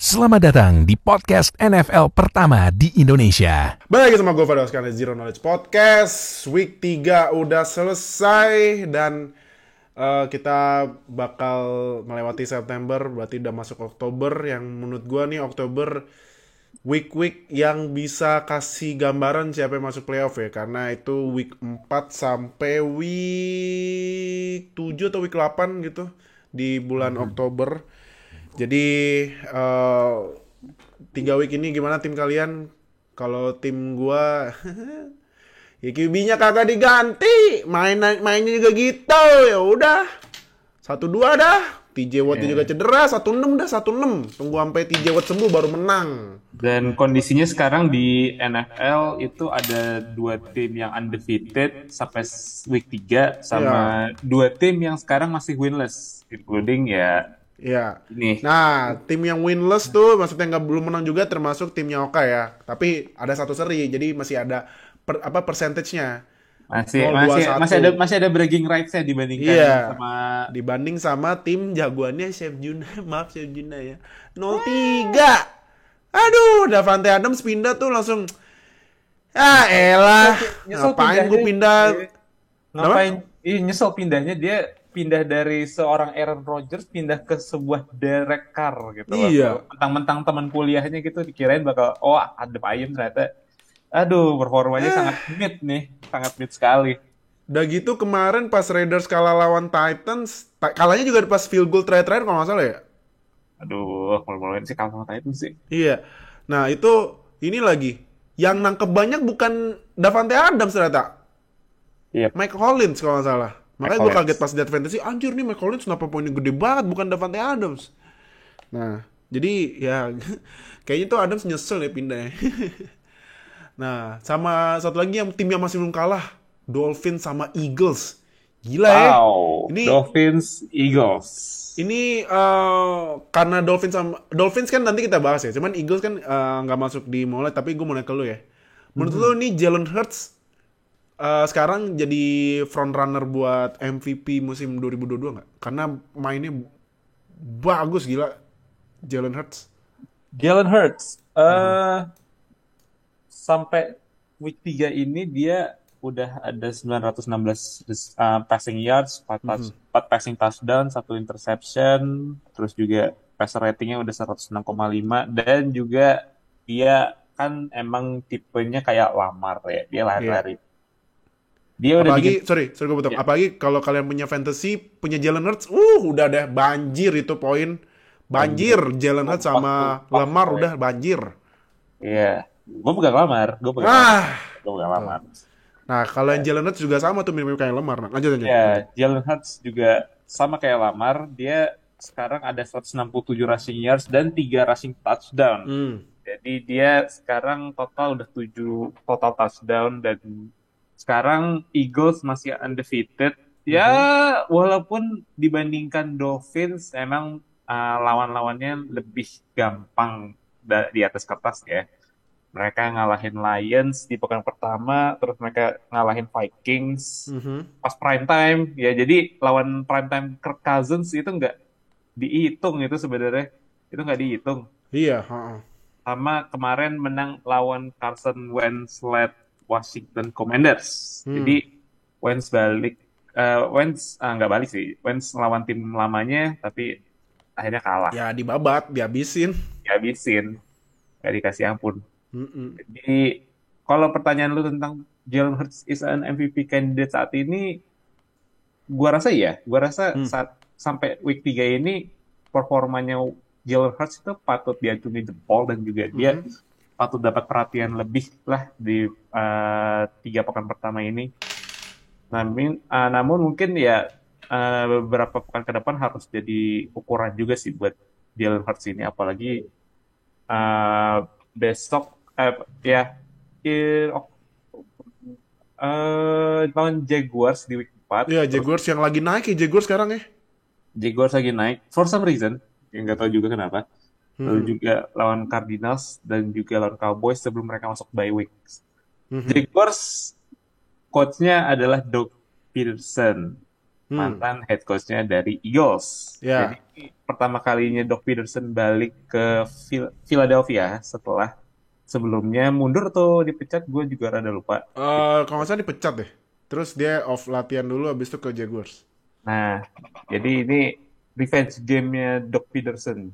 Selamat datang di podcast NFL pertama di Indonesia. Balik lagi sama gue Fadil Oscar, Zero Knowledge Podcast. Week 3 udah selesai dan kita bakal melewati September, berarti udah masuk Oktober. Yang menurut gue nih Oktober week-week yang bisa kasih gambaran siapa yang masuk playoff ya. Karena itu week 4 sampai week 7 atau week 8 gitu di bulan Oktober. Jadi 3 week ini gimana tim kalian? Kalau tim gua ya QB-nya kagak diganti, mainnya juga gitu. Ya udah. 1-2 dah. TJ Watt juga cedera, 1-6 dah, 1-6. Tunggu sampai TJ Watt sembuh baru menang. Dan kondisinya sekarang di NFL itu ada 2 tim yang undefeated sampai week 3 sama 2 tim yang sekarang masih winless, including Ya. ini. Nah, tim yang winless tuh maksudnya belum menang juga termasuk timnya Oka ya. Tapi ada 1 seri, jadi masih ada percentage-nya. Masih ada bragging rights-nya dibandingkan dibanding sama tim jagoannya Chef Juna. Maaf Chef Juna ya. 0-3. Aduh, Davante Adams pindah tuh langsung. Elah. Ngapain gue pindah? Ngapain? Nyesel pindahnya, dia pindah dari seorang Aaron Rodgers pindah ke sebuah Derek Carr gitu loh. Iya. Mentang-mentang teman kuliahnya gitu dikirain bakal adem ayem, ternyata aduh performanya sangat mid sekali. Udah gitu kemarin pas Raiders kalah lawan Titans, kalahnya juga pas field goal terakhir kalau nggak salah ya. Aduh, malu-maluin sih kalah sama Titans sih. Iya. Nah itu ini lagi yang nangkep banyak bukan Davante Adams ternyata. Yep. Mike Hollins kalau nggak salah. Makanya gue kaget pas liat fantasy, anjir nih Mike Hollins kenapa poinnya gede banget, bukan Davante Adams. Nah, jadi ya kayaknya tuh Adams nyesel ya pindahnya. Nah, sama satu lagi yang tim yang masih belum kalah, Dolphins sama Eagles. Gila ya. Ini Dolphins, Eagles. Ini karena Dolphins kan nanti kita bahas ya. Cuman Eagles kan nggak masuk di mulai, tapi gue mau nanya ke lu ya. Menurut lu nih Jalen Hurts sekarang jadi front runner buat MVP musim 2022 nggak? Karena mainnya bagus gila Jalen Hurts. Sampai week 3 ini dia udah ada 916 passing yards, 4 passing touchdown, 1 interception, terus juga passer ratingnya udah 106,5, dan juga dia kan emang tipenya kayak Lamar ya, dia lari-lari. Yeah. Dia udah sorry gue potong. Yeah. Apalagi kalau kalian punya fantasy, punya Jalen Hurts, udah deh banjir itu poin. Banjir Jalen Hurts sama Lamar udah banjir. Iya, gue pegang Lamar. Nah, kalau yang Jalen Hurts juga sama tuh mirip kayak Lamar. Lanjut. Iya, Jalen Hurts juga sama kayak Lamar. Dia sekarang ada 167 rushing yards dan 3 rushing touchdown. Jadi dia sekarang total udah 7 total touchdown, dan sekarang Eagles masih undefeated. Ya, walaupun dibandingkan Dolphins emang lawan-lawannya lebih gampang di atas kertas ya. Mereka ngalahin Lions di pekan pertama, terus mereka ngalahin Vikings pas prime time. Ya, jadi lawan prime time Kirk Cousins itu nggak dihitung itu sebenarnya. Itu nggak dihitung. Iya. Sama kemarin menang lawan Carson Wentz led Washington Commanders. Jadi Wentz nggak balik sih. Wentz lawan tim lamanya, tapi akhirnya kalah. Ya dibabat, dihabisin. Gak dikasih ampun. Jadi kalau pertanyaan lu tentang Jalen Hurts is an MVP candidate saat ini, gua rasa saat sampai week 3 ini performanya Jalen Hurts itu patut diacungi jempol, dan juga dia patut dapat perhatian lebih lah di 3 pekan pertama ini. Namun mungkin ya beberapa pekan ke depan harus jadi ukuran juga sih buat Jalen Hurts ini, apalagi besok lawan Jaguars di week 4. Iya, Jaguars yang lagi naik ya, Jaguars sekarang ya. Jaguars lagi naik for some reason, yang nggak tahu juga kenapa. Lalu juga lawan Cardinals dan juga lawan Cowboys sebelum mereka masuk bye week. Jaguars coach-nya adalah Doug Peterson. mantan head coach-nya dari Eagles. Ya. Jadi pertama kalinya Doc Peterson balik ke Philadelphia setelah sebelumnya mundur atau dipecat, gue juga rada lupa. Kalau nggak salah dipecat deh. Terus dia off latihan dulu, habis itu ke Jaguars. Nah, jadi ini revenge game-nya Doc Peterson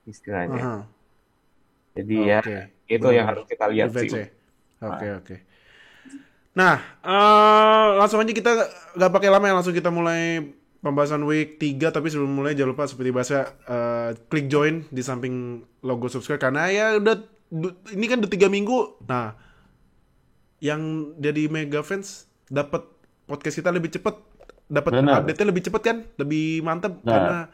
istilahnya. Aha. Jadi ya itu yang harus kita lihat Revenge sih. ya. Oke. Nah, langsung aja kita nggak pakai lama ya, langsung kita mulai pembahasan week 3. Tapi sebelum mulai jangan lupa seperti biasa klik join di samping logo subscribe, karena ya ini kan udah 3 minggu. Nah, yang jadi mega fans dapat podcast kita lebih cepat, dapat update-nya lebih cepat kan, lebih mantap karena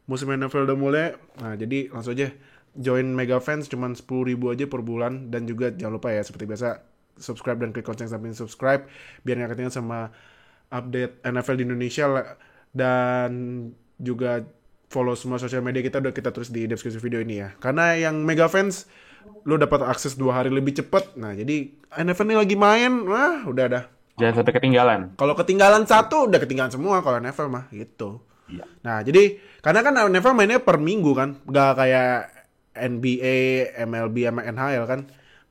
musim NFL udah mulai. Nah, jadi langsung aja join mega fans, cuman 10.000 aja per bulan. Dan juga jangan lupa ya seperti biasa subscribe dan klik lonceng samping subscribe biar nggak ketinggalan sama update NFL di Indonesia. Dan juga follow semua sosial media kita, udah kita tulis di deskripsi video ini ya. Karena yang mega fans lo dapat akses 2 hari lebih cepat. Nah, jadi NFL ini lagi main, udah dah. Jangan sampai ketinggalan. Kalau ketinggalan satu, udah ketinggalan semua kalau NFL mah gitu. Iya. Nah, jadi karena kan NFL mainnya per minggu kan, nggak kayak NBA, MLB sama NHL kan,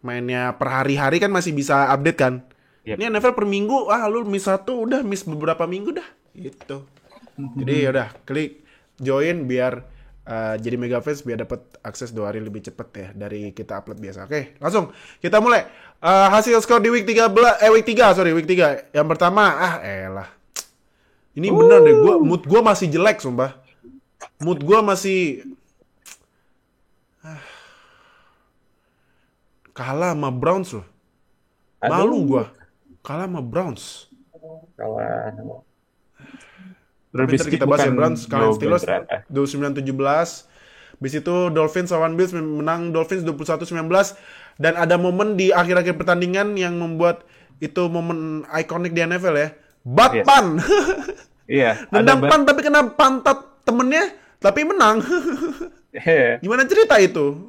mainnya per hari-hari kan masih bisa update kan. Yep. Ini NFL per minggu, lu miss satu, udah miss beberapa minggu dah, gitu. Jadi yaudah, klik join biar jadi mega fans, biar dapat akses 2 hari lebih cepet ya dari kita upload biasa. Oke, langsung kita mulai. Hasil skor di week 3. Yang pertama, elah. Ini bener deh, mood gue masih jelek sumpah. Mood gue masih kalah sama Browns loh. Malu gue. Kalah sama Browns. Bentar kita bahas ya, Browns kalian Steelers 29-17. Habis itu Dolphins lawan Bills, menang Dolphins 21-19. Dan ada momen di akhir-akhir pertandingan yang membuat itu momen ikonik di NFL ya. Batpan. Iya. Nendang pan tapi kena pantat temennya, tapi menang. Gimana cerita itu?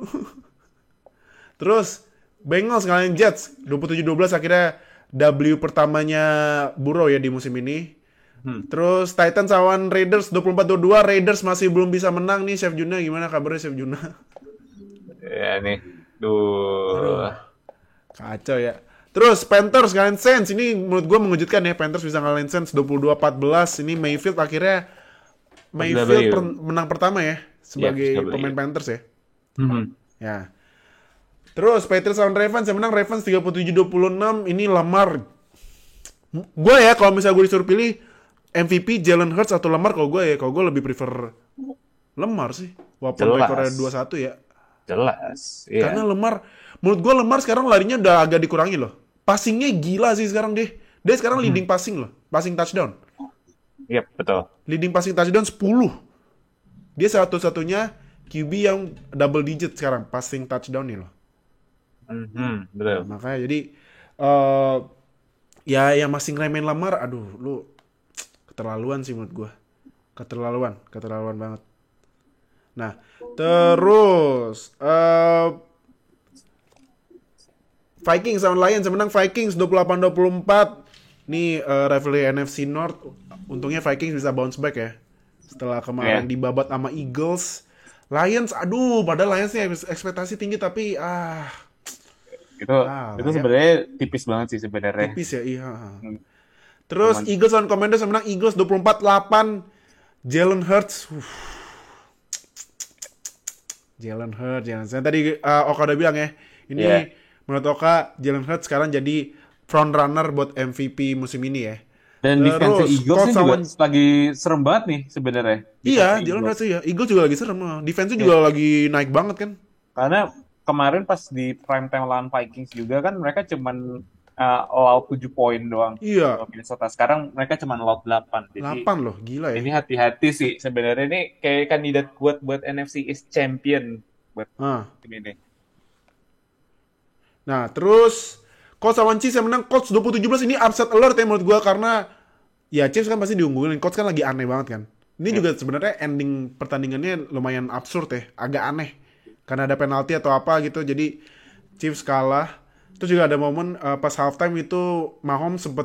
Terus Bengals ngalahin Jets 27-12, akhirnya W pertamanya Burrow ya di musim ini. Terus Titans lawan Raiders 24-22. Raiders masih belum bisa menang nih. Chef Juna, gimana kabarnya Chef Juna? Ya nih. Duh. Kacau ya. Terus Panthers ngalahin Saints. Ini menurut gue mengejutkan ya. Panthers bisa ngalahin Saints 22-14. Ini Mayfield akhirnya menang pertama ya sebagai pemain Panthers ya. Ya. Terus Patriots lawan Ravens, yang menang Ravens 37-26. Ini Lamar. Gue ya kalau misalnya gue disuruh pilih MVP Jalen Hurts atau Lamar, kalau gue lebih prefer Lamar sih. Walaupun rekornya 2-1 ya. Jelas. Iya. Karena menurut gue Lamar sekarang larinya udah agak dikurangi loh. Passingnya gila sih sekarang deh. Dia sekarang leading passing loh. Passing touchdown. Iya, betul. Leading passing touchdown 10. Dia satu-satunya QB yang double digit sekarang passing touchdown nih loh. Betul. Makanya jadi ya yang masih ngeremehin Lamar, aduh lu keterlaluan sih menurut gue. Keterlaluan banget. Nah, terus Vikings sama Lions, menang Vikings 28-24. Ini rivalry NFC North. Untungnya Vikings bisa bounce back ya. Setelah kemarin dibabat sama Eagles. Lions, padahal Lions nih ekspektasi tinggi tapi itu sebenarnya tipis banget sih sebenarnya. Tipis ya, iya. Terus Eagles lawan Commanders, menang Eagles 24-8. Jalen Hurts. Jalen Hurts. Tadi Oka udah bilang ya. Ini menurut Oka, Jalen Hurts sekarang jadi front runner buat MVP musim ini ya. Dan defense Eagles juga lagi serem banget nih sebenarnya. Iya, Jalen Hurts ya. Eagles juga lagi serem. Defense juga lagi naik banget kan. Karena kemarin pas di prime time lawan Vikings juga kan mereka cuman allowed 7 poin doang. Iya. Minnesota sekarang mereka cuma allowed 8. Jadi 8 loh, gila ya. Ini hati-hati sih sebenarnya, ini kayak kandidat kuat buat NFC East Champion buat tim ini. Nah, terus Colts lawan Chiefs yang menang Colts 20-17. Ini upset alert ya menurut gua, karena ya Chiefs kan pasti diunggulin. Colts kan lagi aneh banget kan. Ini juga sebenarnya ending pertandingannya lumayan absurd ya, agak aneh. Karena ada penalti atau apa gitu, jadi Chiefs kalah. Terus juga ada momen pas halftime itu Mahomes sempet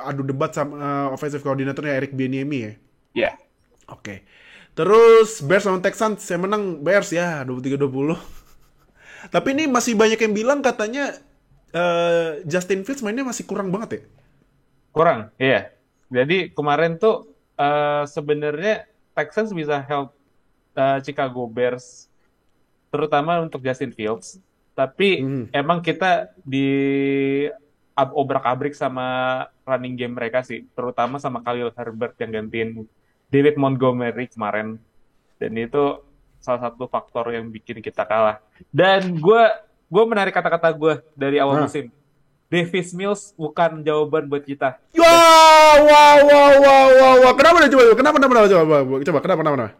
adu debat sama offensive coordinatornya Eric Bieniemy ya. Ya. Oke. Terus Bears lawan Texans, saya menang Bears ya 23-20. Tapi ini masih banyak yang bilang katanya Justin Fields mainnya masih kurang banget ya. Kurang, iya. Jadi kemarin tuh sebenarnya Texans bisa help Chicago Bears, terutama untuk Justin Fields. Tapi emang kita di obrak-abrik sama running game mereka sih, terutama sama Khalil Herbert yang gantiin David Montgomery kemarin. Dan itu salah satu faktor yang bikin kita kalah. Dan gue menarik kata-kata gue dari awal musim. Davis Mills bukan jawaban buat kita. Wow. Kenapa nih coba? Kenapa?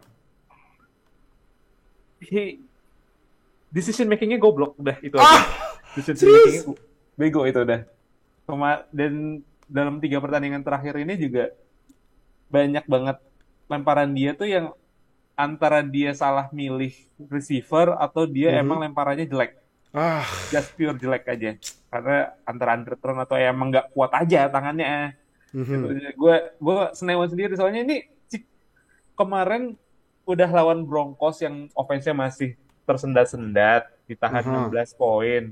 Decision makingnya goblok udah itu aja. Decision makingnya bego itu udah. Dan dalam 3 pertandingan terakhir ini juga banyak banget lemparan dia tuh yang antara dia salah milih receiver atau dia emang lemparannya jelek. Just pure jelek aja. Karena antara underthrown atau emang nggak kuat aja tangannya. Gue senewan sendiri soalnya ini kemarin udah lawan Broncos yang offense-nya masih tersendat-sendat, ditahan 16 poin.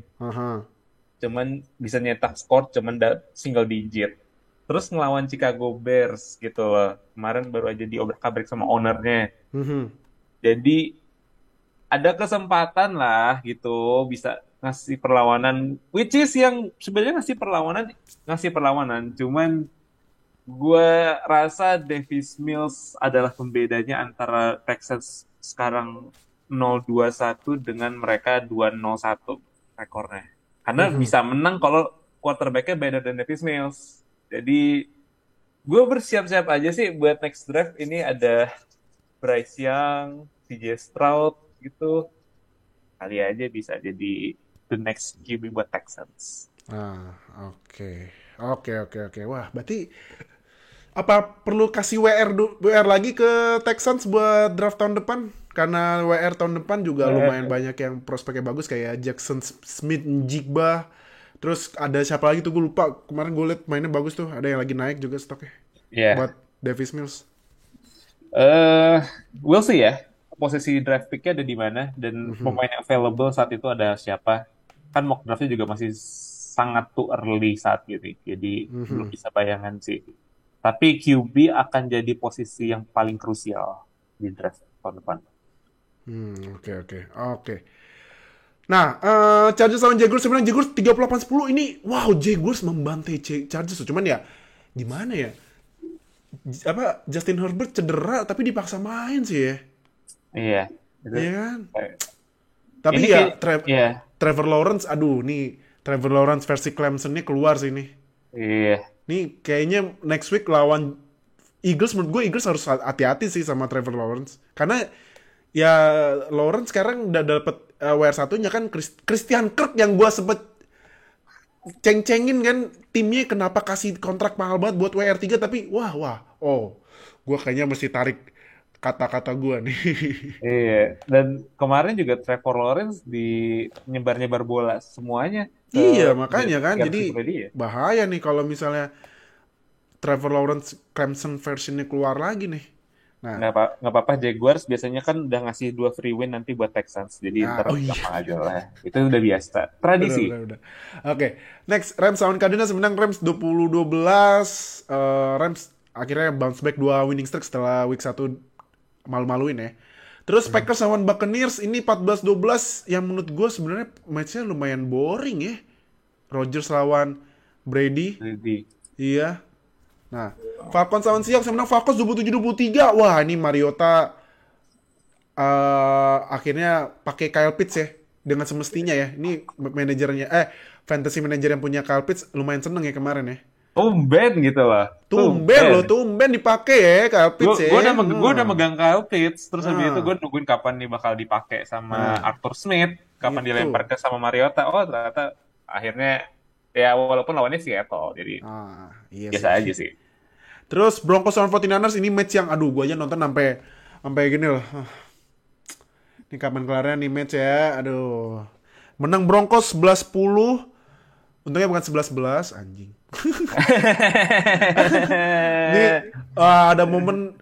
Cuman bisa nyetak skor cuman single digit. Terus ngelawan Chicago Bears gitu loh. Kemarin baru aja diobrak-abrik sama ownernya. Jadi ada kesempatan lah gitu bisa ngasih perlawanan, which is yang sebenarnya ngasih perlawanan. Cuman gue rasa Davis Mills adalah pembedanya antara Texans sekarang 0-2-1 dengan mereka 2-0-1 rekornya. Karena bisa menang kalau quarterback-nya better than Davis Mills. Jadi gue bersiap-siap aja sih buat next draft. Ini ada Bryce Young, CJ Stroud gitu. Kali aja bisa jadi the next QB buat Texans. Oke. Wah, berarti apa perlu kasih WR lagi ke Texans buat draft tahun depan? Karena WR tahun depan juga lumayan banyak yang prospeknya bagus kayak Jackson Smith-Njigba. Terus ada siapa lagi tuh gue lupa. Kemarin gue liat mainnya bagus tuh. Ada yang lagi naik juga stoknya. Buat Davis Mills. We'll see ya. Posisi draft pick-nya ada di mana dan pemain yang available saat itu ada siapa. Kan mock draft-nya juga masih sangat too early saat ini. Jadi belum bisa bayangan sih. Tapi QB akan jadi posisi yang paling krusial di draft tahun depan. Oke. Nah, Chargers lawan Jaguars sebenarnya Jaguars 38-10 ini, wow, Jaguars membantai Chargers. Cuman ya gimana ya? Justin Herbert cedera tapi dipaksa main sih ya. Iya. Iya kan? Tapi ini ya Trevor Lawrence, nih Trevor Lawrence versi Clemson-nya keluar sih nih. Iya. Nih kayaknya next week lawan Eagles, menurut gue Eagles harus hati-hati sih sama Trevor Lawrence. Karena ya Lawrence sekarang udah dapet WR1-nya kan Christian Kirk yang gue sempet ceng-cengin kan timnya kenapa kasih kontrak mahal banget buat WR3 tapi gue kayaknya mesti tarik kata-kata gue nih. Iya, dan kemarin juga Trevor Lawrence di nyebar-nyebar bola semuanya. Iya, makanya kan jadi bahaya nih kalau misalnya Trevor Lawrence Clemson versionnya keluar lagi nih. Nah, nggak apa-apa, Jaguars biasanya kan udah ngasih 2 free win nanti buat Texans. Jadi ntar gampang aja lah. Itu udah biasa. Tradisi. Udah. Oke. Next, Rams lawan Cardinals menang Rams 20-12. Rams akhirnya bounce back 2 winning streak setelah week 1 malu-maluin ya. Terus Packers lawan Buccaneers ini 14-12 yang menurut gue sebenarnya match-nya lumayan boring ya. Rodgers lawan Brady. Iya. Nah, Falcons lawan Seahawks menang Falcons 27-23. Wah, ini Mariota akhirnya pakai Kyle Pitts ya dengan semestinya ya. Ini manajernya fantasy manager yang punya Kyle Pitts lumayan seneng ya kemarin ya. Tumben gitu lah. Tumben dipakai ya Kyle Pitts ya. Gue udah megang Kyle Pitts, terus habis itu gue nungguin kapan nih bakal dipakai sama Arthur Smith, kapan dilempar ke sama Mariota. Oh, ternyata akhirnya ya walaupun lawannya Seattle, jadi biasa aja sih. Terus Broncos lawan 49ers ini match yang gue aja nonton sampai gini loh. Ini kapan kelarnya nih match ya? Menang Broncos 11-10. Untungnya bukan 11-11 anjing. Ini ada momen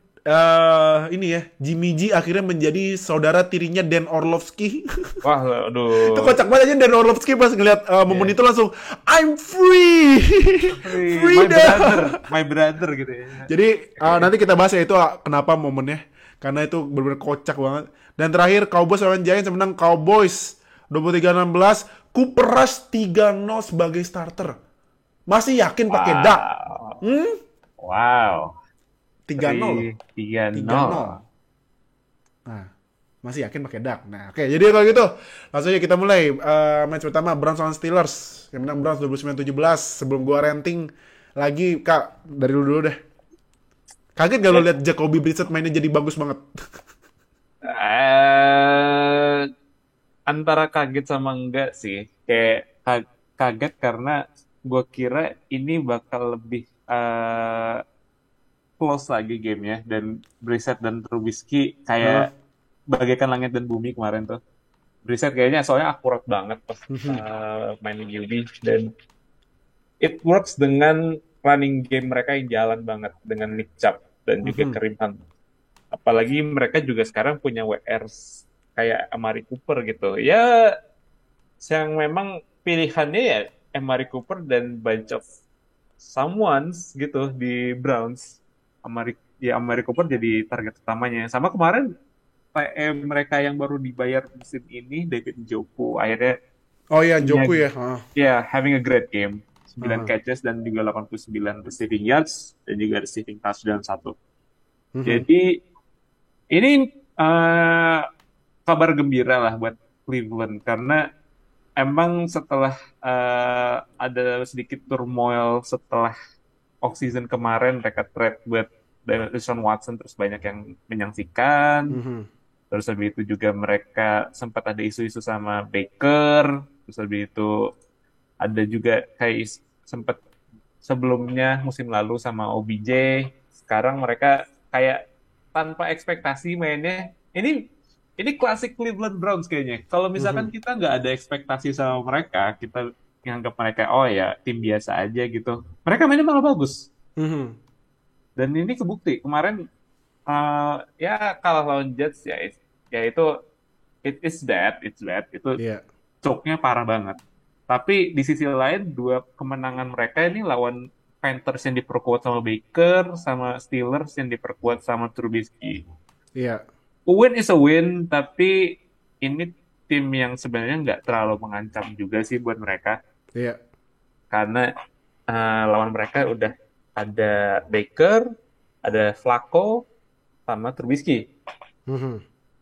ini ya, Jimmy G akhirnya menjadi saudara tirinya Dan Orlovsky. Wah, aduh. Itu kocak banget aja Dan Orlovsky pas ngeliat momen itu langsung I'm free. Freedom. My brother gitu ya. Jadi nanti kita bahas ya itu kenapa momennya. Karena itu benar-benar kocak banget. Dan terakhir Cowboys lawan Giants menang Cowboys 23-16. Cooper Rush 3-0 sebagai starter. Masih yakin pakai Dak? Wow. 3-0. 3-0. Nah, masih yakin pakai Dak. Nah, oke. Jadi kalau gitu, langsung aja kita mulai match pertama Browns lawan Steelers. Yang menang Browns 29-17. Sebelum gua ranting lagi, Kak, dari lu dulu deh. Kaget gak lo liat Jacoby Brissett mainnya jadi bagus banget? Antara kaget sama enggak sih. Kayak kaget karena gue kira ini bakal lebih close lagi gamenya. Dan Brissett dan Trubisky kayak bagaikan langit dan bumi kemarin tuh. Brissett kayaknya soalnya akurat banget pas main di QB. Dan it works dengan running game mereka yang jalan banget dengan Nick Chubb dan juga Kareem Hunt. Apalagi mereka juga sekarang punya WR kayak Amari Cooper gitu. Ya, yang memang pilihannya ya Amari Cooper dan bunch of someones gitu di Browns. Amari Cooper jadi target utamanya. Sama kemarin mereka yang baru dibayar musim ini, David Njoku, akhirnya Njoku ya. Yeah, having a great game. 9 catches dan juga 89 receiving yards dan juga receiving touchdown 1. Jadi ini kabar gembira lah buat Cleveland karena emang setelah ada sedikit turmoil setelah off-season kemarin mereka trade buat Deshaun Watson terus banyak yang menyaksikan. Terus habis itu juga mereka sempat ada isu-isu sama Baker. Terus habis itu ada juga kayak sempat sebelumnya musim lalu sama OBJ. Sekarang mereka kayak tanpa ekspektasi mainnya. Ini klasik Cleveland Browns kayaknya. Kalau misalkan kita nggak ada ekspektasi sama mereka, kita nganggap mereka oh ya tim biasa aja gitu. Mereka mainnya malah bagus. Dan ini kebukti kemarin ya kalah lawan Jets ya itu it's bad itu choke-nya parah banget. Tapi di sisi lain, 2 kemenangan mereka ini lawan Panthers yang diperkuat sama Baker, sama Steelers yang diperkuat sama Trubisky. Iya. Win is a win, tapi ini tim yang sebenarnya nggak terlalu mengancam juga sih buat mereka. Iya. Karena lawan mereka udah ada Baker, ada Flacco, sama Trubisky.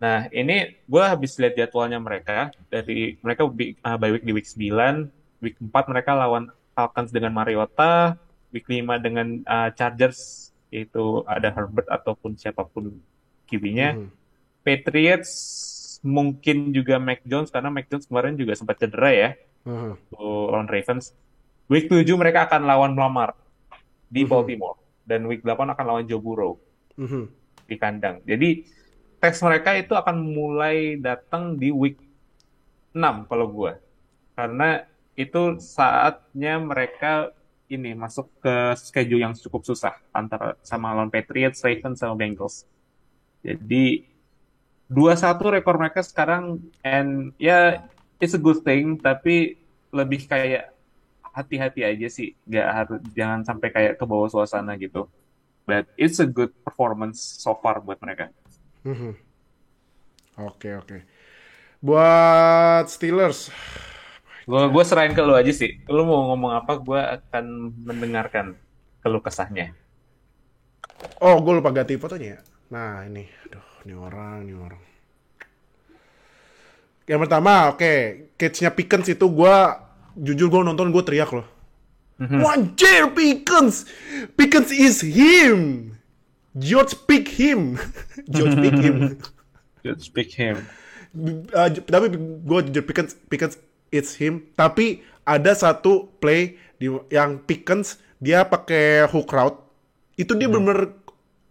Nah, ini gue habis lihat jadwalnya mereka. Mereka bye week di week 9. Week 4 mereka lawan Falcons dengan Mariota. Week 5 dengan Chargers. Yaitu ada Herbert ataupun siapapun QB-nya. Patriots mungkin juga Mac Jones. Karena Mac Jones kemarin juga sempat cedera ya. Lawan Ravens. Week 7 mereka akan lawan Lamar di Baltimore. Dan week 8 akan lawan Joe Burrow. Di kandang. Jadi teks mereka itu akan mulai datang di week 6 kalau gue. Karena itu saatnya mereka ini masuk ke schedule yang cukup susah antara sama lawan Patriots, Ravens sama Bengals. Jadi 2-1 rekor mereka sekarang and ya it's a good thing tapi lebih kayak hati-hati aja sih. Jangan sampai kayak ke bawah suasana gitu. But it's a good performance so far buat mereka. Oke. Buat Steelers, gue serahin ke lu aja sih. Lu mau ngomong apa, gue akan mendengarkan keluh kesahnya. Oh, gue lupa ganti fotonya ya. Nah, ini. Aduh, ini orang. Yang pertama, catch-nya Pickens itu jujur gue nonton, gue teriak loh. Wanjir, Pickens! Pickens is him! George pick him. Tapi gue jujur Pickens it's him. Tapi ada satu play yang Pickens dia pakai hook route. Itu dia benar-benar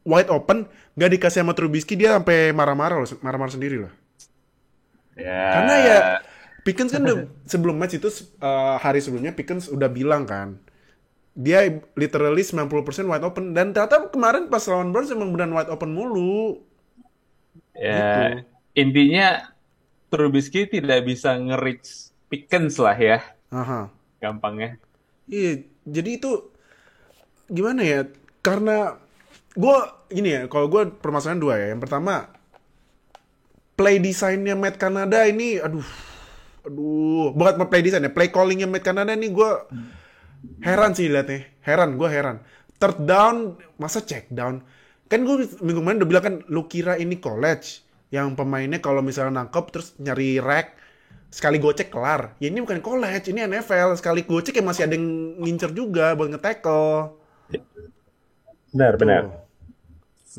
wide open, nggak dikasih sama Trubisky, dia sampai marah-marah sendiri loh. Karena ya Pickens kan sebelum match itu hari sebelumnya Pickens udah bilang kan, dia literally 90% wide open. Dan ternyata kemarin pas lawan Browns emang beneran wide open mulu. Ya, Gitu. intinya Trubisky tidak bisa nge-reach Pickens lah ya, Aha. gampangnya. Iya, jadi itu gimana ya? Karena gue gini ya, kalau gue permasalahan dua ya. Yang pertama, play desainnya Matt Canada ini, bukan play design ya, play callingnya Matt Canada ini gue heran sih liatnya, gue heran. Third down, masa check down? Kan gue minggu kemarin udah bilang kan, lu kira ini college, yang pemainnya kalau misalnya nangkep terus nyari rack, sekali gocek kelar. Ya ini bukan college, ini NFL, sekali gocek ya masih ada yang ngincer juga buat nge-tackle. Benar. Tuh.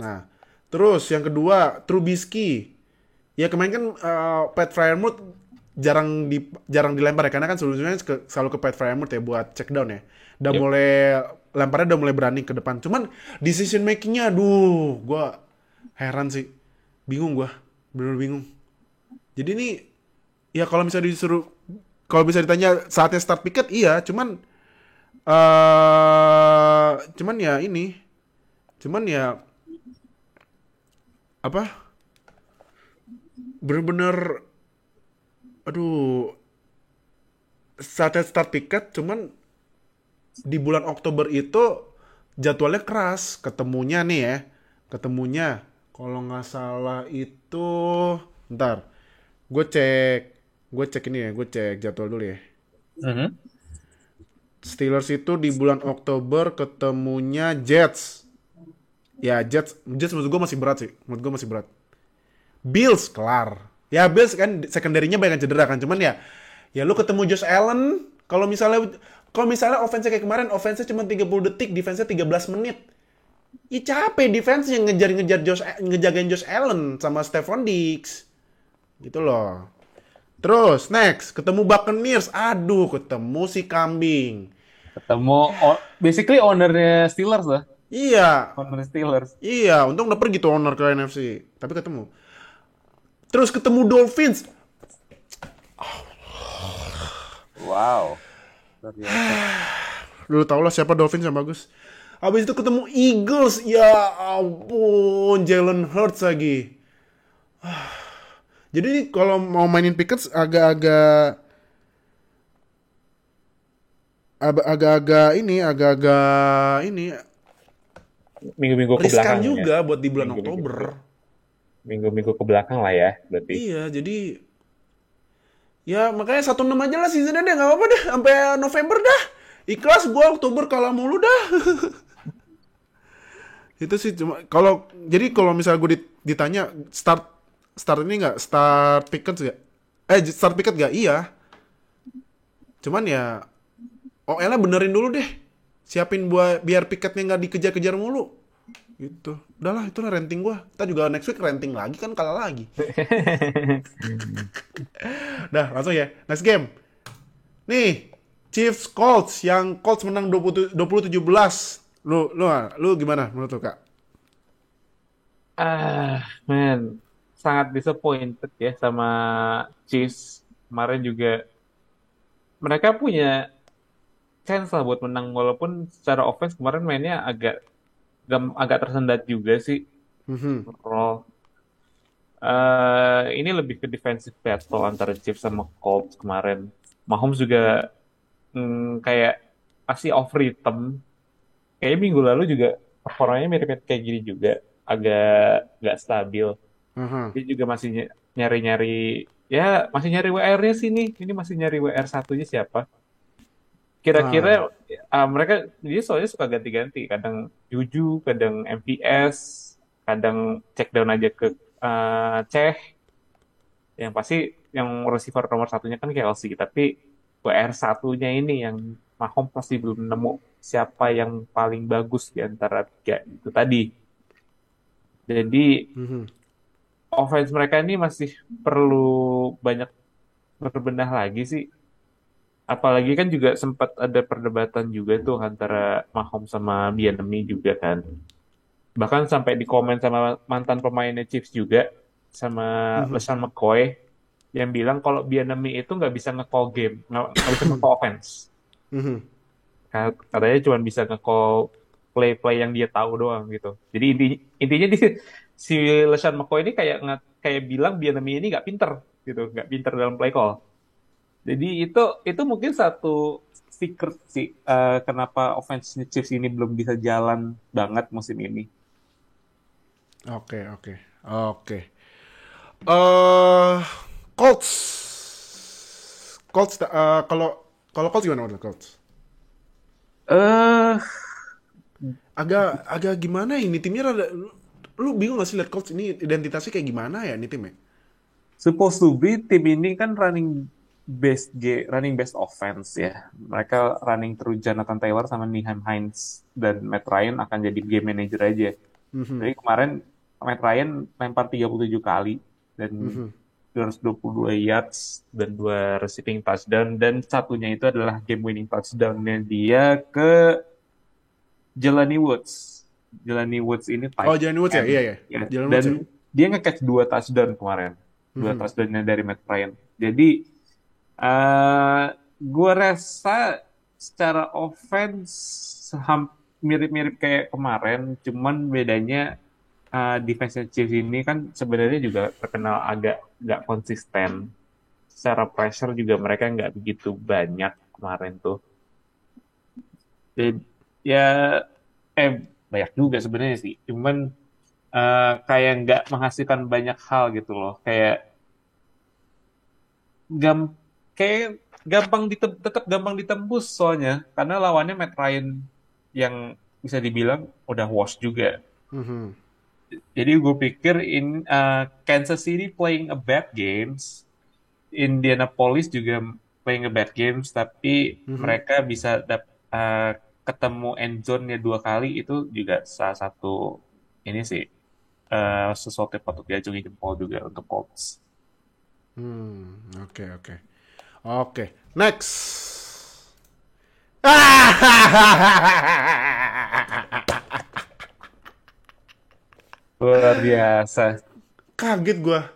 Nah, terus yang kedua, Trubisky. Ya kemarin kan Pat Freiermuth jarang dilempar ya, karena kan sebelumnya selalu ke Pat Freiermuth ya buat check down ya. Udah Yep. mulai lemparnya udah mulai berani ke depan. Cuman decision makingnya, gue heran sih, bingung gue, bener bingung. Jadi ini ya kalau bisa ditanya saatnya start Pickett, iya, cuman ya ini, cuman ya apa? Bener-bener, aduh, saatnya start Pickett, cuman di bulan Oktober itu jadwalnya keras. Ketemunya kalau nggak salah itu, ntar gue cek jadwal dulu ya. Mhm. Steelers itu di bulan Oktober ketemunya Jets. Ya Jets menurut gue masih berat sih, Bills kelar. Ya Bills kan secondary-nya banyak yang cedera kan, cuman ya lu ketemu Josh Allen, kalau misalnya offense kayak kemarin, offense cuma 30 detik, defense-nya 13 menit. Ya capek defense yang ngejagain Josh Allen sama Stephon Diggs. Gitu loh. Terus next ketemu Buccaneers. Ketemu si kambing. Basically ownernya Steelers lah. Iya. Owner Steelers. Iya, untung udah pergi tuh owner ke NFC. Tapi ketemu. Terus ketemu Dolphins. Wow. Luar biasa. Lu tau lah siapa Dolphins yang bagus. Habis itu ketemu Eagles. Ya ampun, Jalen Hurts lagi. Jadi nih kalau mau mainin Pickens agak-agak ini Minggu-minggu ke riskan belakang juga ya. buat di bulan Minggu-minggu Oktober. Minggu-minggu ke belakang lah ya, berarti. Iya, jadi ya makanya 1-6 aja lah seasonnya deh, nggak apa-apa deh, sampai November dah. Ikhlas gua Oktober kalah mulu dah. Itu sih cuma kalau misalnya gue ditanya start ini nggak, start Pickens nggak? Start Pickett nggak? Iya. Cuman ya OL-nya benerin dulu deh. Siapin biar Pickettnya nggak dikejar-kejar mulu. Gitu. Udahlah, itulah ranting gua. Kita juga next week ranting lagi kan, kalah lagi. Dah, langsung ya. Next game. Nih, Chiefs Colts, yang Colts menang 20-17. Lu gimana menurut lu, Kak? Man, sangat disappointed ya sama Chiefs. Kemarin juga mereka punya chance lah buat menang, walaupun secara offense kemarin mainnya agak tersendat juga sih. Overall. Ini lebih ke defensive battle antara Chiefs sama Colts kemarin. Mahomes juga kayak masih off rhythm. Kayaknya minggu lalu juga performanya mirip-mirip kayak gini juga, agak nggak stabil. Dia juga masih nyari-nyari, ya masih nyari WR-nya sih nih. Ini masih nyari WR satunya siapa. Kira-kira mereka dia soalnya suka ganti-ganti, kadang Juju, kadang MVS, kadang check down aja ke Ceh. Yang pasti yang receiver nomor satunya kan Kelsey, tapi WR satunya ini yang Mahomes pasti belum nemu siapa yang paling bagus di antara tiga itu tadi. Jadi offense mereka ini masih perlu banyak berbenah lagi sih. Apalagi kan juga sempat ada perdebatan juga tuh antara Mahomes sama Bieniemy juga kan. Bahkan sampai di komen sama mantan pemainnya Chiefs juga, sama LeSean McCoy, yang bilang kalau Bieniemy itu nggak bisa nge-call game, nggak bisa nge-call offense. Katanya cuma bisa nge-call play yang dia tahu doang gitu. Jadi intinya si LeSean McCoy ini kayak bilang Bieniemy ini nggak pinter gitu, nggak pinter dalam play call. Jadi itu mungkin satu secret sih kenapa offense Chiefs ini belum bisa jalan banget musim ini. Oke. Eh, Colts. Kalau Colts gimana menurut Colts? Eh Agak gimana ini timnya lu bingung gak sih liat Colts ini identitasnya kayak gimana ya ini timnya? Supposed to be tim ini kan running best offense ya. Mereka running through Jonathan Taylor sama Nyheim Hines dan Matt Ryan akan jadi game manager aja. Jadi kemarin Matt Ryan lempar 37 kali dan 222 yards dan 2 receiving touchdown dan satunya itu adalah game winning touchdown-nya dia ke Jelani Woods. Jelani Woods ini tight Oh, Jalen Woods ya? end. Iya. Ya, Jalen dan Woods ya? dia nge-catch 2 touchdown kemarin. 2 touchdown-nya dari Matt Ryan. Jadi gue rasa secara offense mirip-mirip kayak kemarin, cuman bedanya defense Chiefs ini kan sebenarnya juga terkenal agak nggak konsisten. Secara pressure juga mereka nggak begitu banyak kemarin tuh. Jadi, ya banyak juga sebenarnya sih. Cuman kayak nggak menghasilkan banyak hal gitu loh. Gam kayak tetap gampang ditembus soalnya karena lawannya Matt Ryan yang bisa dibilang udah wash juga. Jadi gue pikir Kansas City playing a bad games, Indianapolis juga playing a bad games, tapi mereka bisa ketemu end zone-nya 2 kali itu juga salah satu ini sih sesuatu yang patut diacungi jempol juga untuk Colts. Oke. Next. Luar biasa. Kaget gua.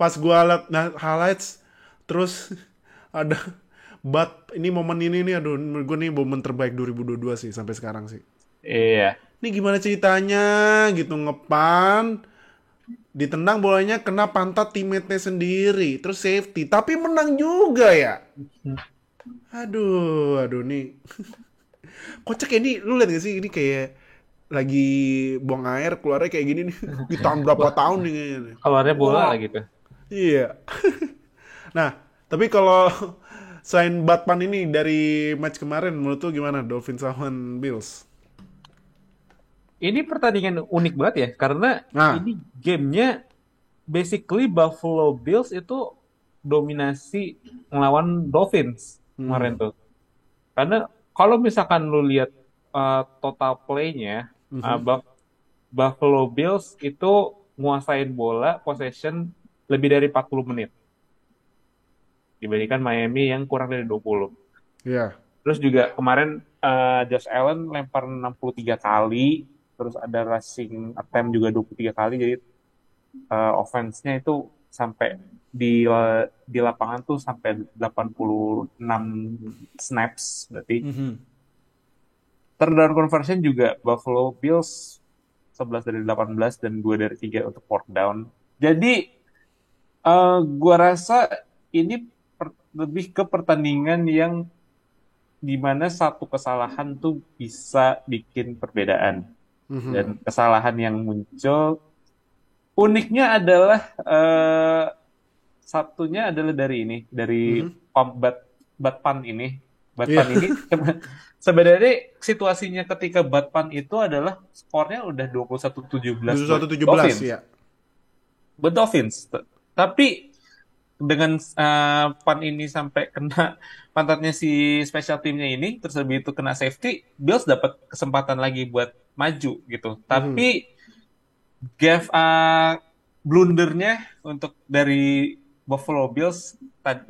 Pas gua liat highlights terus ada ini momen ini nih, aduh, menurut gue nih momen terbaik 2022 sih sampai sekarang sih. Iya. Ini gimana ceritanya gitu, ngepan ditendang bolanya kena pantat teammate-nya sendiri, terus safety, tapi menang juga ya. Aduh nih. Kocak ya ini, lu liat gak sih ini kayak lagi buang air keluarnya kayak gini nih. Ditahan berapa tahun nih kayaknya. Keluarnya bola lah gitu. Iya. Nah, tapi kalau selain Batman ini dari match kemarin, menurut lu gimana Dolphins lawan Bills? Ini pertandingan unik banget ya, karena ini gamenya basically Buffalo Bills itu dominasi melawan Dolphins kemarin tuh. Karena kalau misalkan lu lihat total play-nya, Buffalo Bills itu nguasain bola possession lebih dari 40 menit. Dibandingkan Miami yang kurang dari 20. Iya. Terus juga kemarin Josh Allen lempar 63 kali, terus ada rushing attempt juga 23 kali, jadi offense-nya itu sampai di lapangan tuh sampai 86 snaps berarti. Third down conversion juga Buffalo Bills 11 dari 18 dan 2 dari 3 untuk fourth down. Jadi gua rasa ini lebih ke pertandingan yang dimana satu kesalahan tuh bisa bikin perbedaan. Dan kesalahan yang muncul uniknya adalah satunya adalah dari pump butt punt ini. Butt punt ini sebenarnya situasinya ketika butt punt itu adalah skornya udah 21-17 21-17 ya. Buat Dolphins. Tapi dengan punt ini sampai kena pantatnya si special teamnya ini, terus habis itu kena safety, Bills dapat kesempatan lagi buat maju gitu. Tapi blundernya untuk dari Buffalo Bills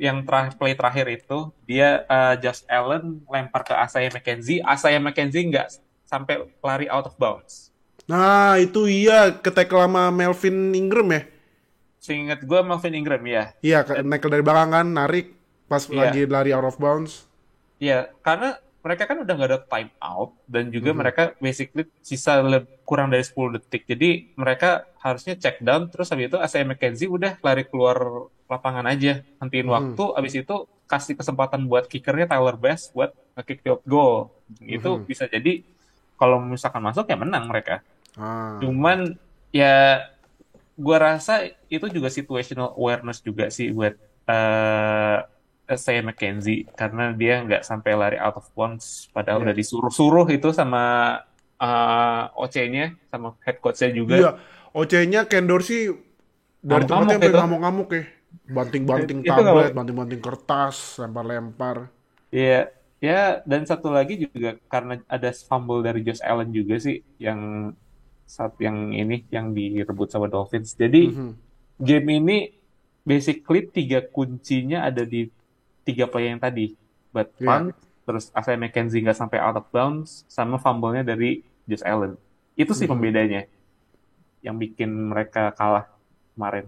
yang play terakhir itu, dia Josh Allen lempar ke Isaiah McKenzie nggak sampai lari out of bounds. Nah itu iya, ketekel sama Melvin Ingram ya. Seingat gue Melvin Ingram ya. Iya, nekel dari belakang kan, narik pas lagi lari out of bounds. Iya, karena mereka kan udah nggak ada time out dan juga mereka basically sisa kurang dari 10 detik. Jadi mereka harusnya check down terus habis itu Isaiah McKenzie udah lari keluar lapangan aja, hentiin waktu, habis itu kasih kesempatan buat kickernya Tyler Bass buat nge-kick field goal. Itu bisa jadi kalau misalkan masuk ya menang mereka. Cuman ya gua rasa itu juga situational awareness juga sih buat saya McKenzie karena dia nggak sampai lari out of bounds padahal udah disuruh-suruh itu sama OC-nya sama head coach-nya juga. Iya, OC-nya Ken Dorsey dari tempatnya Ngamuk-ngamuk sampai itu. ngamuk-ngamuk ya. Banting-banting Itu kalau tablet, banting-banting kertas, lempar-lempar. ya ya dan satu lagi juga karena ada fumble dari Josh Allen juga sih yang saat yang ini yang direbut sama Dolphins. Jadi game ini basically 3 kuncinya ada di 3 play yang tadi. But punt, terus Isaiah McKenzie nggak sampai out of bounds, sama fumble-nya dari Josh Allen. Itu sih pembedanya yang bikin mereka kalah kemarin.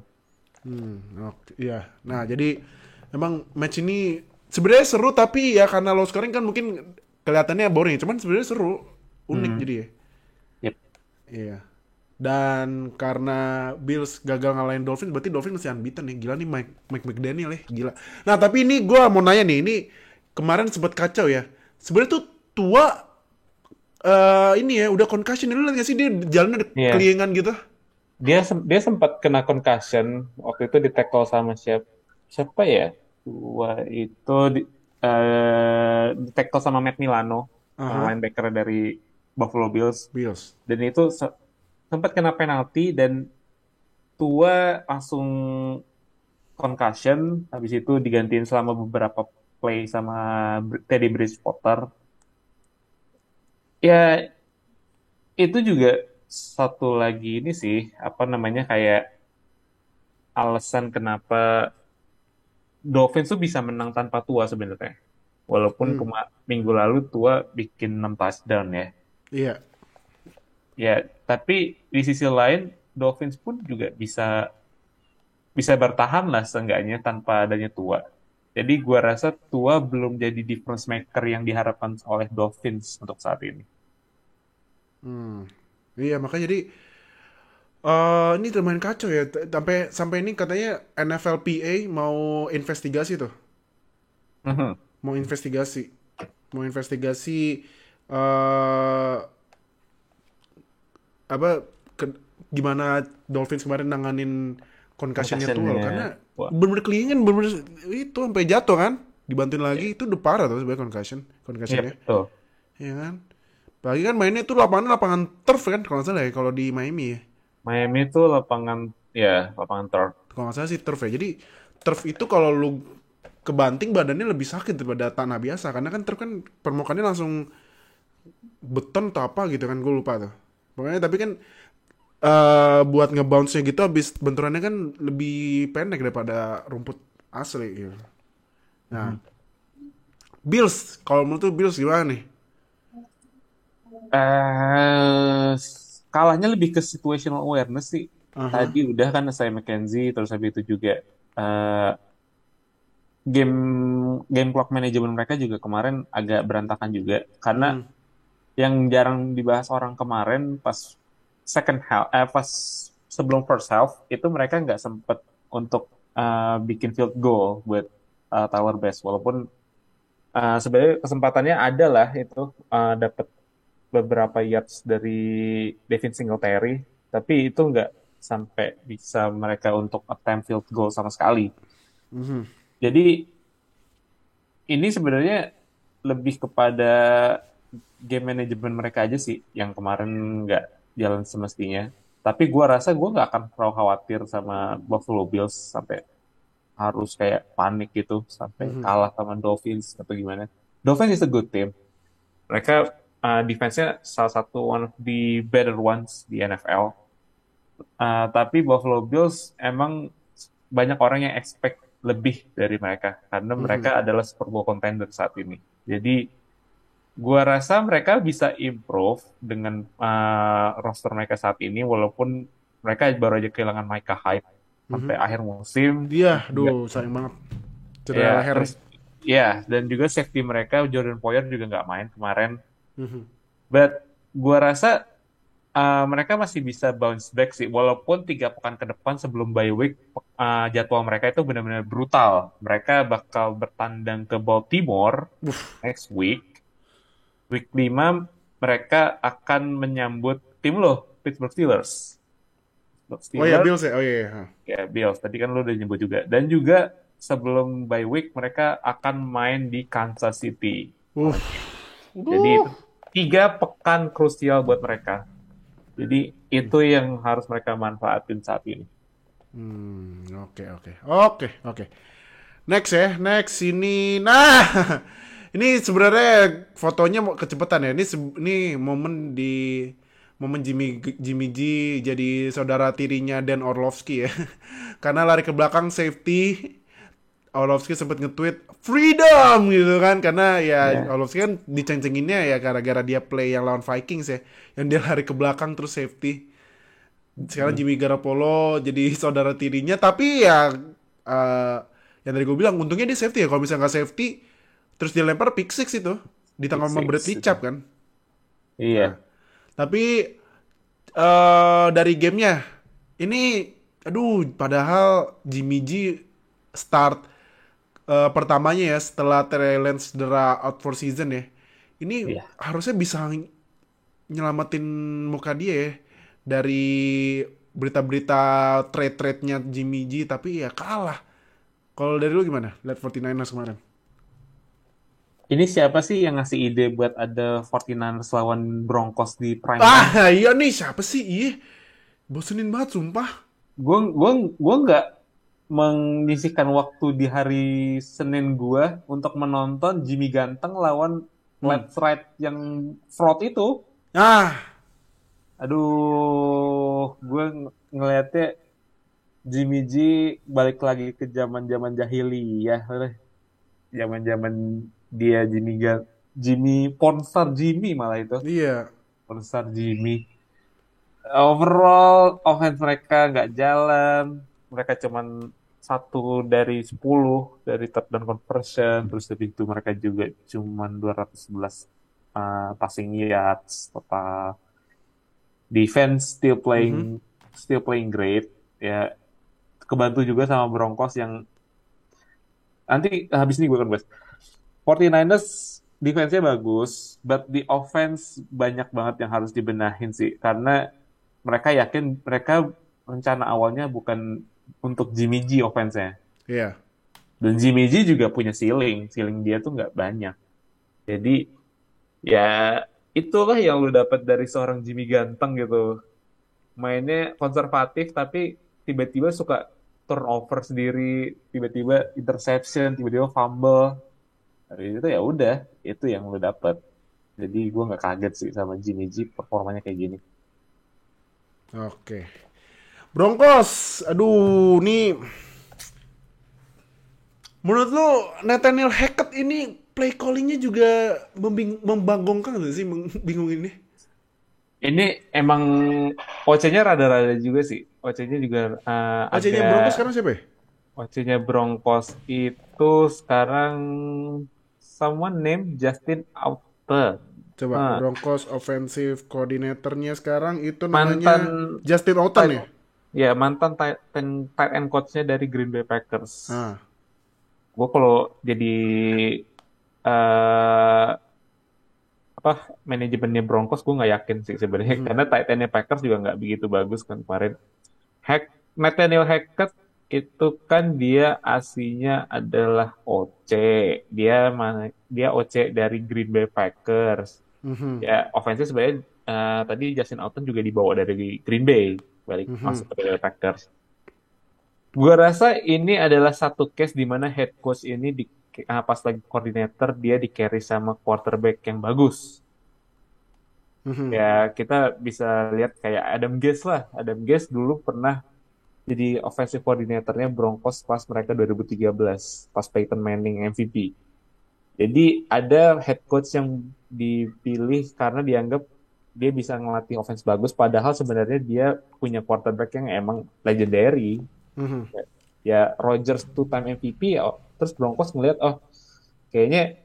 Oke, iya. Nah, jadi emang match ini sebenarnya seru tapi ya karena low scoring kan mungkin kelihatannya boring, cuman sebenarnya seru, unik jadi ya. Yep. Iya. Dan karena Bills gagal ngalahin Dolphins, berarti Dolphins masih unbeaten nih. Gila nih Mike McDaniel ya, gila. Nah, tapi ini gue mau nanya nih, ini kemarin sempat kacau ya. Sebenarnya tuh Tua ini ya udah concussion, lu lihat gak sih dia jalannya ada kelingan gitu? Dia sempat kena concussion waktu itu di tackle sama siapa ya? Tua itu di tackle sama Matt Milano, linebacker dari Buffalo Bills. Dan itu sempat kena penalti dan Tua langsung concussion, habis itu digantiin selama beberapa play sama Teddy Bridgewater. Ya itu juga satu lagi ini sih apa namanya kayak alasan kenapa Dolphins tuh bisa menang tanpa Tua sebenarnya. Walaupun minggu lalu Tua bikin 6 touchdown ya. Iya. Ya, tapi di sisi lain Dolphins pun juga bisa bertahan lah seenggaknya tanpa adanya Tua. Jadi gua rasa Tua belum jadi difference maker yang diharapkan oleh Dolphins untuk saat ini. Iya, makanya jadi ini lumayan kacau ya. Sampai ini katanya NFLPA mau investigasi tuh. Mau investigasi gimana Dolphins kemarin nanganin concussionnya Tua loh. Karena bener-bener kelingan, bener-bener itu sampai jatuh kan, dibantuin lagi itu udah parah tuh sebenarnya concussionnya. Betul. Iya kan. Apalagi kan mainnya itu lapangan turf kan kalau nggak salah ya kalau di Miami ya. Miami itu lapangan turf. Kalau nggak salah sih turf ya. Jadi turf itu kalau lu kebanting badannya lebih sakit daripada tanah biasa karena kan turf kan permukaannya langsung beton atau apa gitu kan, gue lupa tuh. Pokoknya tapi kan buat ngebounce-nya gitu habis benturannya kan lebih pendek daripada rumput asli gitu. Nah, Bills, kalau menurut tuh Bills gimana nih? Kalahnya lebih ke situational awareness sih. Tadi udah kan saya McKenzie, terus habis itu juga game clock management mereka juga kemarin agak berantakan juga karena yang jarang dibahas orang kemarin pas second half, pas sebelum first half itu mereka nggak sempet untuk bikin field goal buat Tyler Bass, walaupun sebenarnya kesempatannya ada lah itu dapat beberapa yards dari Devin Singletary, tapi itu nggak sampai bisa mereka untuk attempt field goal sama sekali. Jadi ini sebenarnya lebih kepada game management mereka aja sih yang kemarin nggak jalan semestinya. Tapi gue rasa gue nggak akan terlalu khawatir sama Buffalo Bills sampai harus kayak panik gitu sampai kalah sama Dolphins atau gimana. Dolphins is a good team. Mereka defense-nya salah satu one of the better ones di NFL. Tapi Buffalo Bills emang banyak orang yang expect lebih dari mereka karena mereka adalah Super Bowl contender saat ini. Jadi gua rasa mereka bisa improve dengan roster mereka saat ini walaupun mereka baru aja kehilangan Micah Hyde sampai akhir musim. Iya, sayang banget. Cedera leher. Ya, dan juga safety mereka Jordan Poyer juga nggak main kemarin. Mhm. But gua rasa mereka masih bisa bounce back sih, walaupun 3 pekan ke depan sebelum bye week jadwal mereka itu benar-benar brutal. Mereka bakal bertandang ke Baltimore next week 5 mereka akan menyambut tim lo, Pittsburgh Steelers. Pittsburgh Oh ya, Steelers, Bills ya. Oh iya. Iya. ya Bills. Tadi kan lo udah nyebut juga. Dan juga sebelum bye week mereka akan main di Kansas City. Jadi itu 3 pekan krusial buat mereka. Jadi itu yang harus mereka manfaatin saat ini. Oke. Next ya, next ini. Nah, ini sebenarnya fotonya mau kecepatan ya. Ini momen Jimmy G jadi saudara tirinya Dan Orlovsky ya. Karena lari ke belakang safety, Orlovsky sempat nge-tweet freedom gitu kan, karena ya Ya. Orlovsky kan diceng-cenginnya ya gara-gara dia play yang lawan Vikings ya, yang dia lari ke belakang terus safety. Sekarang Jimmy Garoppolo jadi saudara tirinya, tapi ya yang tadi gue bilang untungnya dia safety ya. Kalau misalnya nggak safety terus dia lempar pick six itu ditangkap sama Bradley Chubb kan. Iya. Tapi dari gamenya ini, aduh, padahal Jimmy G start pertamanya ya setelah Trey Lance cedera out for season ya. Ini Iya. harusnya bisa nyelamatin muka dia ya dari berita-berita trade-trade-nya Jimmy G, tapi ya kalah. Kalau dari lu gimana? Lihat 49ers kemarin. Ini siapa sih yang ngasih ide buat ada 49ers lawan Broncos di prime time? Iya nih, siapa sih? Iya. Bosenin banget sumpah. Gue nggak menyisihkan waktu di hari Senin gue untuk menonton Jimmy Ganteng lawan Let's Ride yang fraud itu. Ah, Aduh, gue ngeliatnya Jimmy G balik lagi ke zaman-zaman jahiliyah, zaman-zaman dia Jimmy Pornstar Jimmy malah itu. iya. Pornstar Jimmy. Overall offense mereka nggak jalan. Mereka cuman 1 dari 10 dari third down conversion. Terus dari itu mereka juga cuman 211 passing yards total. Defense still playing great. Ya, kebantu juga sama Broncos yang nanti habis ini gue akan bahas. 49ers defense-nya bagus, but the offense banyak banget yang harus dibenahin sih. Karena mereka yakin mereka rencana awalnya bukan untuk Jimmy G offense-nya. Iya. Dan Jimmy G juga punya ceiling dia tuh nggak banyak. Jadi ya itulah yang lu dapat dari seorang Jimmy Ganteng gitu. Mainnya konservatif tapi tiba-tiba suka turnover sendiri, tiba-tiba interception, tiba-tiba fumble. Dari itu ya udah, itu yang lu dapat. Jadi gue nggak kaget sih sama Jimmy G performanya kayak gini. Oke. Broncos. Aduh, nih. Menurut lu Nathaniel Hackett ini play callingnya juga membanggongkan gak sih? Bingung ini. Ini emang OC-nya rada-rada juga sih. OC-nya juga OC-nya Broncos sekarang siapa ya? OC-nya Broncos itu sekarang someone named Justin Alter. Coba, Ah, Broncos offensive coordinatornya sekarang itu namanya mantan Justin Alton ya? ya mantan tight end coach-nya dari Green Bay Packers. Ah, Gue kalau jadi eh manajemennya Broncos gue nggak yakin sih sebenarnya karena tight end-nya Packers juga nggak begitu bagus kan kemarin. Nathaniel Hackett itu kan dia aslinya adalah OC. Dia OC dari Green Bay Packers. Ya, offense sebenarnya tadi Justin Alton juga dibawa dari Green Bay balik masuk ke Green Bay Packers. Gua rasa ini adalah satu case di mana head coach ini pas lagi koordinator dia di carry sama quarterback yang bagus. Ya kita bisa lihat kayak Adam Gase lah. Adam Gase dulu pernah jadi offensive coordinatornya Broncos pas mereka 2013 pas Peyton Manning MVP. Jadi ada head coach yang dipilih karena dianggap dia bisa ngelatih offense bagus, padahal sebenarnya dia punya quarterback yang emang legendary. Ya Rodgers 2-time MVP ya, terus Broncos ngeliat kayaknya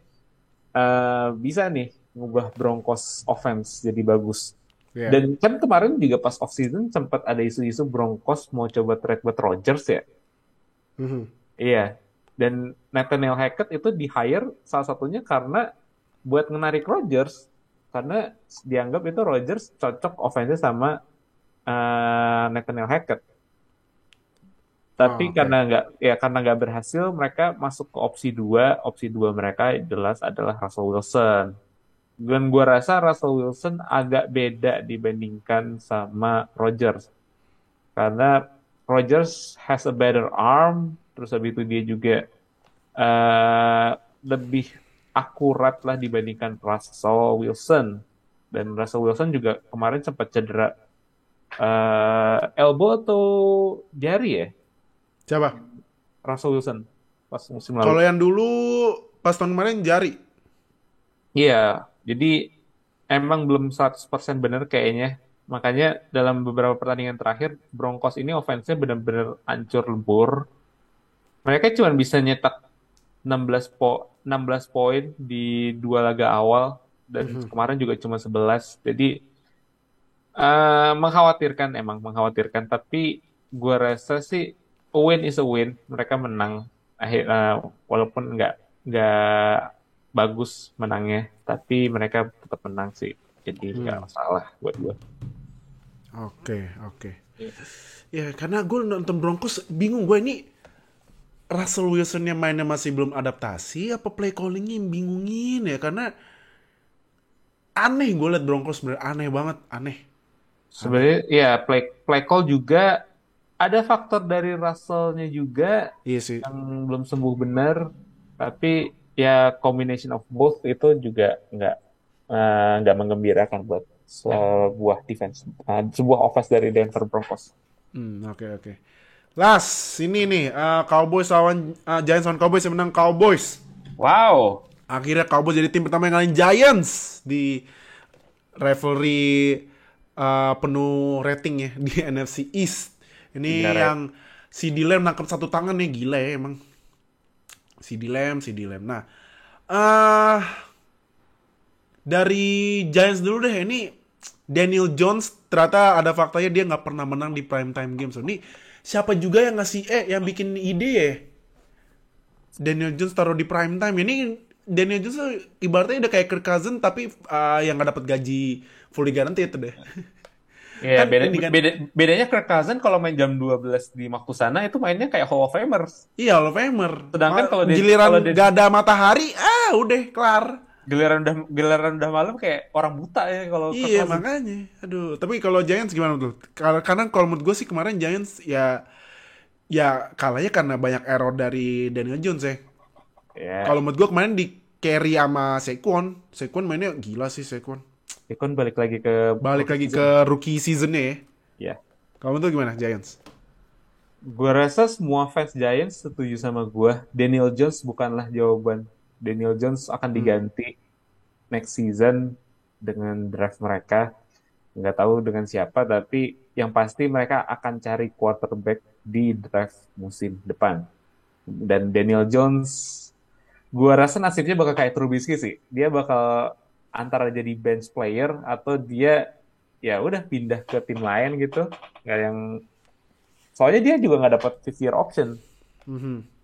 bisa nih ngubah Broncos offense jadi bagus. Iya. Dan kan kemarin juga pas off season sempat ada isu-isu Broncos mau coba trade buat Rodgers ya. Mhm. Iya. Dan Nathaniel Hackett itu di hire salah satunya karena buat menarik Rodgers, karena dianggap itu Rodgers cocok offense sama Nathaniel Hackett. Tapi Oh, oke. karena nggak berhasil, mereka masuk ke opsi 2. Opsi 2 mereka jelas adalah Russell Wilson. Dan gue rasa Russell Wilson agak beda dibandingkan sama Rodgers. Karena Rodgers has a better arm, terus habis itu dia juga lebih akurat lah dibandingkan Russell Wilson. Dan Russell Wilson juga kemarin sempat cedera elbow atau jari ya, Siapa? Russell Wilson pas musim lalu. Kalau yang dulu pas tahun kemarin jari. Iya, jadi emang belum 100% benar kayaknya. Makanya dalam beberapa pertandingan terakhir, Broncos ini offense-nya benar-benar hancur lebur. Mereka cuma bisa nyetak 16 poin di 2 laga awal, dan kemarin juga cuma 11. Jadi mengkhawatirkan. Tapi gue rasa sih a win is a win. Mereka menang walaupun nggak bagus menangnya, tapi mereka tetap menang sih. Jadi nggak masalah buat gue. Oke. Ya, karena gue nonton Broncos bingung gue ini Russell Wilson yang mainnya masih belum adaptasi apa play callingnya yang bingungin ya, karena aneh gue liat Broncos bener aneh banget, aneh. Sebenarnya ya play call juga ada faktor dari Russell-nya juga Iya sih. yang belum sembuh benar, tapi ya combination of both itu juga nggak menggembirakan buat sebuah defense, sebuah offense dari Denver Broncos. Oke. Last, ini nih Cowboys lawan Giants lawan Cowboys yang menang Cowboys. Wow, Akhirnya Cowboys jadi tim pertama yang ngalahin Giants di rivalry penuh rating ya di NFC East. Ini Gila, yang CD Lamb nangkep satu tangan nih, gila ya emang. CD Lamb. Nah, dari Giants dulu deh, ini Daniel Jones ternyata ada faktanya dia nggak pernah menang di primetime games. Ini siapa juga yang yang bikin ide ya? Daniel Jones taruh di primetime. Ini Daniel Jones tuh ibaratnya udah kayak Kirk Cousins tapi yang nggak dapat gaji fully guaranteed itu deh. ya Kan ini kan. bedanya Kirk Cousins kalau main jam 12 di waktu sana itu mainnya kayak Hall of Famers. Iya, Hall of Famer. Sedangkan kalau Giliran dia gak ada matahari, udah kelar. giliran udah malam kayak orang buta ya kalau Kirk Iya, Cousins. makanya. Aduh, tapi kalau Giants gimana tuh? Karena kalau menurut gue sih kemarin Giants ya kalahnya karena banyak error dari Daniel Jones ya. Ya, Kalau menurut gue kemarin di carry sama Saquon. Saquon mainnya gila sih Saquon. Ikon balik lagi ke Balik rookie lagi season. ke rookie seasonnya ya. Ya, Kalau menurut lu gimana Giants? gue rasa semua fans Giants setuju sama gue. Daniel Jones bukanlah jawaban. Daniel Jones akan diganti next season dengan draft mereka. Nggak tahu dengan siapa, tapi yang pasti mereka akan cari quarterback di draft musim depan. Dan Daniel Jones, gue rasa nasibnya bakal kayak Trubisky sih. Dia bakal antara jadi bench player atau dia ya udah pindah ke tim lain gitu. Nggak yang soalnya dia juga nggak dapat fifth year option.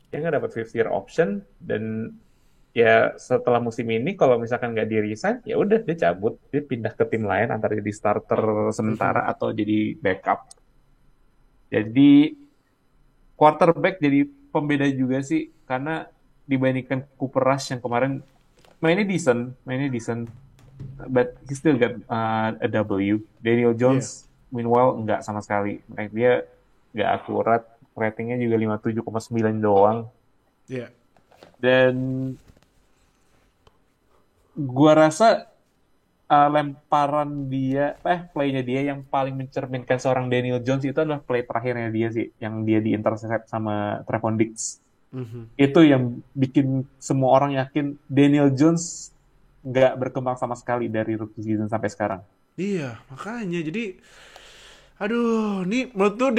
Dia nggak dapat fifth year option, dan ya setelah musim ini kalau misalkan nggak di-resign, ya udah dia cabut, dia pindah ke tim lain antara jadi starter sementara atau jadi backup. Jadi quarterback jadi pembeda juga sih, karena dibandingkan Cooper Rush yang kemarin mainnya decent, but he still got a W. Daniel Jones, meanwhile, nggak sama sekali. Dia nggak akurat, ratingnya juga 57,9 doang. Iya. Dan gua rasa playnya dia yang paling mencerminkan seorang Daniel Jones itu adalah play terakhirnya dia sih, yang dia di-intercept sama Trevon Diggs. Itu yang bikin semua orang yakin Daniel Jones nggak berkembang sama sekali dari rookie season sampai sekarang. Iya, makanya jadi aduh, nih menurut tuh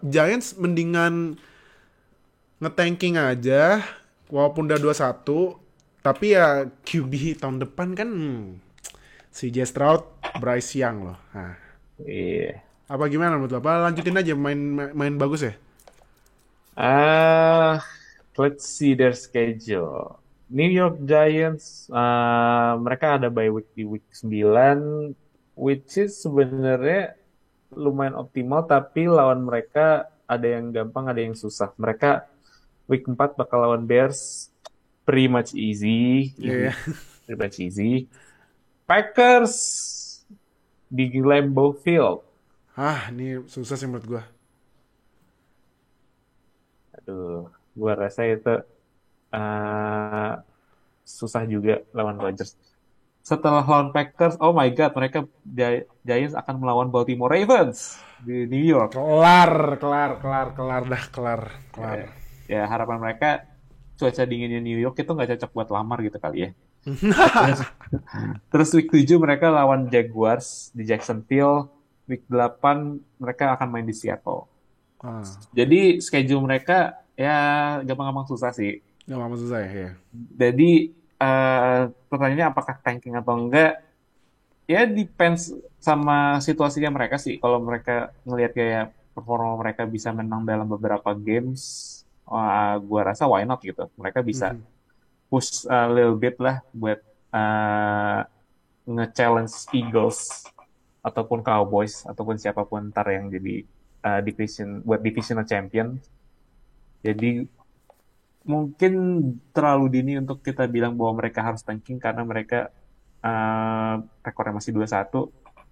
Giants mendingan ngetanking aja walaupun udah 2-1, Tapi ya QB tahun depan kan CJ Stroud, Bryce Young loh. Nah, Iya. apa gimana menurut lo? Apa lanjutin aja main bagus ya? Let's see their schedule. New York Giants, mereka ada bye week di week 9, which is sebenarnya lumayan optimal, tapi lawan mereka ada yang gampang, ada yang susah. Mereka week 4 bakal lawan Bears, pretty much easy. Iya. Pretty much easy. Packers di Lambeau Field. Ini susah sih menurut gua. Aduh, gua rasa itu susah juga lawan Rodgers. Setelah lawan Packers, oh my God, mereka Giants akan melawan Baltimore Ravens di New York. Kelar dah. Ya, harapan mereka cuaca dinginnya New York itu nggak cocok buat lamar gitu kali ya. Terus week 7 mereka lawan Jaguars di Jacksonville. Week 8 mereka akan main di Seattle. Jadi schedule mereka ya gampang-gampang susah sih. Gampang susah ya. Jadi pertanyaannya apakah tanking atau enggak? Ya depends sama situasinya mereka sih. Kalau mereka ngelihat kayak performa mereka bisa menang dalam beberapa games, gua rasa why not gitu. Mereka bisa push a little bit lah buat nge-challenge Eagles ataupun Cowboys ataupun siapapun ntar yang jadi divisional champion. Jadi mungkin terlalu dini untuk kita bilang bahwa mereka harus tanking karena mereka rekornya masih 2-1.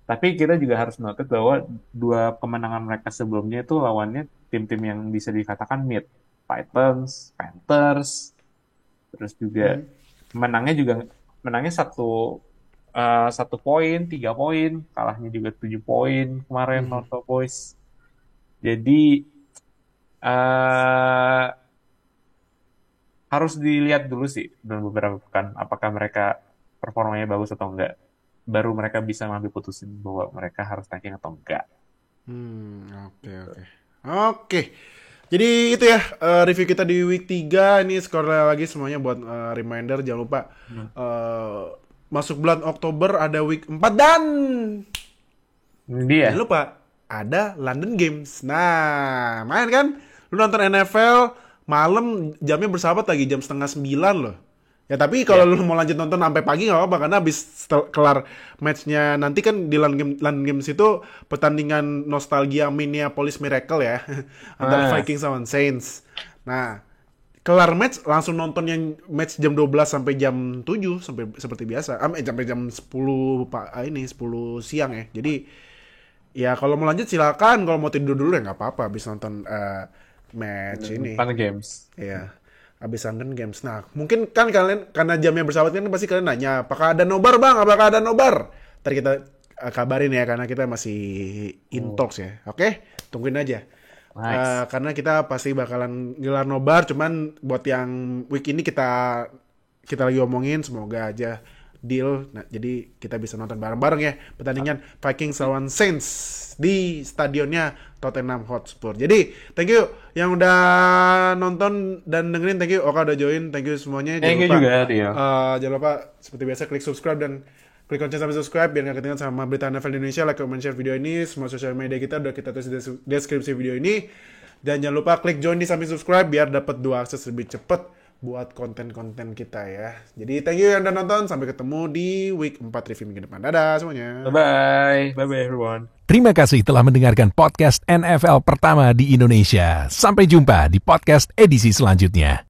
Tapi kita juga harus notice bahwa 2 kemenangan mereka sebelumnya itu lawannya tim-tim yang bisa dikatakan mid. Titans, Panthers, terus juga menangnya 1 poin, 3 poin, kalahnya juga 7 poin kemarin lawan Cowboys. Jadi harus dilihat dulu sih dalam beberapa pekan apakah mereka performanya bagus atau enggak. Baru mereka bisa ngambil putusin bahwa mereka harus tanking atau enggak. Oke. Jadi itu ya review kita di week 3. Ini skornya lagi semuanya buat reminder. Jangan lupa masuk bulan Oktober ada week 4 dan jangan lupa ada London Games. Nah, main kan? Lu nonton NFL malam jamnya bersahabat lagi jam 8:30 loh. Ya tapi kalau lu mau lanjut nonton sampai pagi nggak apa-apa karena habis kelar matchnya nanti kan di London Games itu pertandingan nostalgia Minneapolis Miracle ya antara Vikings sama Saints. Nah kelar match langsung nonton yang match jam 12 sampai jam 7 sampai seperti biasa. Sampai jam 10 10 siang ya. Jadi ya kalau mau lanjut silakan, kalau mau tidur dulu ya nggak apa-apa habis nonton match ini. London Games. Iya. Habis London Games. Nah, mungkin kan kalian karena jamnya bersahabat kan pasti kalian nanya, apakah ada nobar bang? Apakah ada nobar? Ntar kita kabarin ya karena kita masih in talks ya. Oke? Tungguin aja. Nice. Karena kita pasti bakalan gelar nobar. Cuman buat yang week ini kita lagi omongin, semoga aja deal. Nah, jadi kita bisa nonton bareng-bareng ya pertandingan Vikings lawan Saints di stadionnya Tottenham Hotspur. Jadi thank you yang udah nonton dan dengerin, thank you Oka udah join, thank you semuanya. Thank you juga Rio. Jangan lupa seperti biasa klik subscribe dan klik lonceng sampai subscribe biar gak ketinggalan sama berita NFL di Indonesia. Like, comment, share video ini. Semua sosial media kita udah kita tulis di deskripsi video ini. Dan jangan lupa klik join di samping subscribe biar dapat 2 akses lebih cepet buat konten-konten kita ya. Jadi thank you yang udah nonton. Sampai ketemu di week 4 review minggu depan. Dadah semuanya. Bye-bye. Bye-bye everyone. Terima kasih telah mendengarkan podcast NFL pertama di Indonesia. Sampai jumpa di podcast edisi selanjutnya.